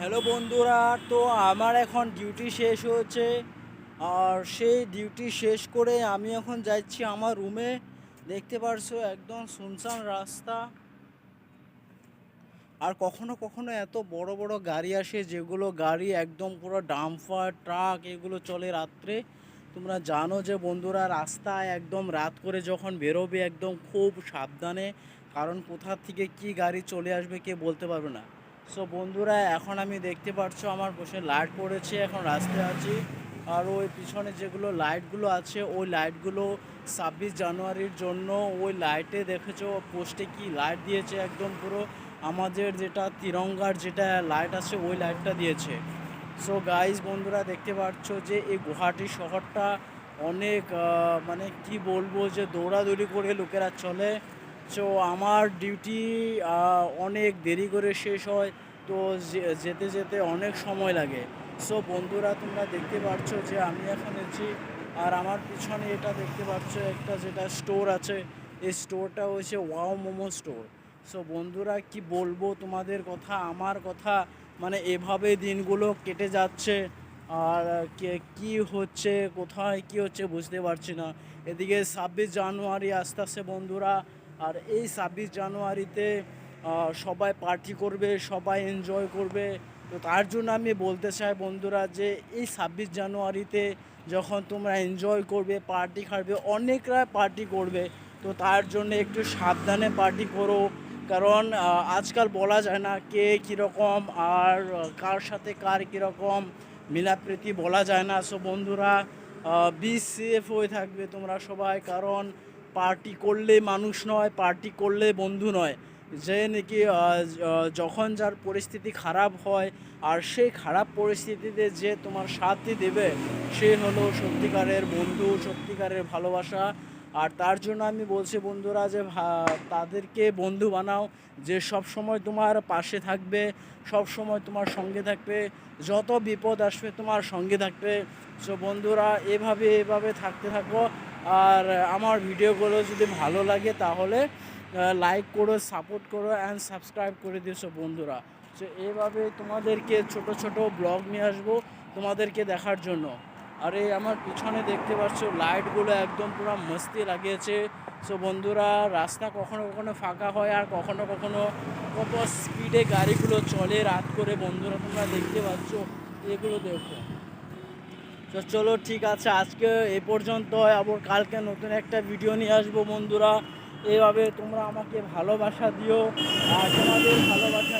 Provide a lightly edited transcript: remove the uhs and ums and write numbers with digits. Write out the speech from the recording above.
Hello বন্ধুরা, তো আমার এখন ডিউটি শেষ হয়েছে। আর সেই ডিউটি শেষ করে আমি এখন যাচ্ছি আমার রুমে। দেখতে পারছো একদম শুনশান রাস্তা। আর কখনো কখনো এত বড় বড় গাড়ি আসে, যেগুলো গাড়ি একদম পুরো ডাম্পার ট্রাক এগুলো চলে রাত্রে। তোমরা জানো যে বন্ধুরা, রাস্তায় একদম রাত করে যখন বেরোবে একদম খুব সাবধানে, কারণ কোথা থেকে কি গাড়ি চলে আসবে কে বলতে পারবে না। সো বন্ধুরা, এখন আমি দেখতে পাচ্ছ আমার বসে লাইট পড়েছে, এখন রাস্তায় আছি। আর ওই পিছনে যেগুলো লাইটগুলো আছে ওই লাইটগুলো 26 জানুয়ারির জন্য। ওই লাইটে দেখেছো পোস্টে কি লাইট দিয়েছে, একদম পুরো আমাদের যেটা তিরঙ্গার যেটা লাইট আছে ওই লাইটটা দিয়েছে। সো গাইজ বন্ধুরা, দেখতে পাচ্ছ যে এই গুয়াহাটি শহরটা অনেক মানে কি বলবো, যে দৌড়াদৌড়ি করে লোকেরা চলে। সো আমার ডিউটি অনেক দেরি করে শেষ হয়, তো যেতে যেতে অনেক সময় লাগে। সো বন্ধুরা, তোমরা দেখতে পাচ্ছ যে আমি এখন এসেছি। আর আমার পিছনে এটা দেখতে পাচ্ছ একটা যেটা স্টোর আছে, এই স্টোরটা হচ্ছে ওয়াও মোমো স্টোর। সো বন্ধুরা, কি বলবো তোমাদের কথা, আমার কথা, মানে এভাবে দিনগুলো কেটে যাচ্ছে। আর কি হচ্ছে, কোথায় কি হচ্ছে বুঝতে পারছি না। এদিকে 26 জানুয়ারি আসতে আসছে বন্ধুরা। আর এই 26 জানুয়ারিতে সবাই পার্টি করবে, সবাই এনজয় করবে। তো তার জন্য আমি বলতে চাই বন্ধুরা, যে এই 26 জানুয়ারিতে যখন তোমরা এনজয় করবে, পার্টি খাবে, অনেকরা পার্টি করবে, তো তার জন্য একটু সাবধানে পার্টি করো। কারণ আজকাল বলা যায় না কে কীরকম, আর কার সাথে কার কীরকম মিলাপ্রীতি বলা যায় না। সো বন্ধুরা, বি সেফ হয়ে থাকবে তোমরা সবাই, কারণ পার্টি করলে মানুষ নয়, পার্টি করলে বন্ধু নয়। যে নাকি যখন যার পরিস্থিতি খারাপ হয়, আর সেই খারাপ পরিস্থিতিতে যে তোমার সাথই দেবে, সে হলো সত্যিকারের বন্ধু, সত্যিকারের ভালোবাসা। আর তার জন্য আমি বলছি বন্ধুরা, যে তাদেরকে বন্ধু বানাও, যে সব সময় তোমার পাশে থাকবে, সব সময় তোমার সঙ্গে থাকবে, যত বিপদ আসবে তোমার সঙ্গে থাকবে। সো বন্ধুরা, এভাবে থাকতে থাকো। আর আমার ভিডিওগুলো যদি ভালো লাগে তাহলে লাইক করো, সাপোর্ট করো অ্যান্ড সাবস্ক্রাইব করে দিয়েছো বন্ধুরা। সো এইভাবে তোমাদেরকে ছোট ছোট ব্লগ নিয়ে আসবো তোমাদেরকে দেখার জন্য। আর এই আমার পিছনে দেখতে পাচ্ছ লাইটগুলো একদম পুরো মস্তি লাগিয়েছে। সো বন্ধুরা, রাস্তা কখনো কখনো ফাঁকা হয়, আর কখনো কখনো কত স্পিডে গাড়িগুলো চলে রাত করে বন্ধুরা, তোমরা দেখতে পাচ্ছ। এগুলো দেখো। তো চলো ঠিক আছে, আজকে এ পর্যন্ত। আবার কালকে নতুন একটা ভিডিও নিয়ে আসবো বন্ধুরা। এভাবে তোমরা আমাকে ভালোবাসা দিও, আর তোমাদের ভালোবাসা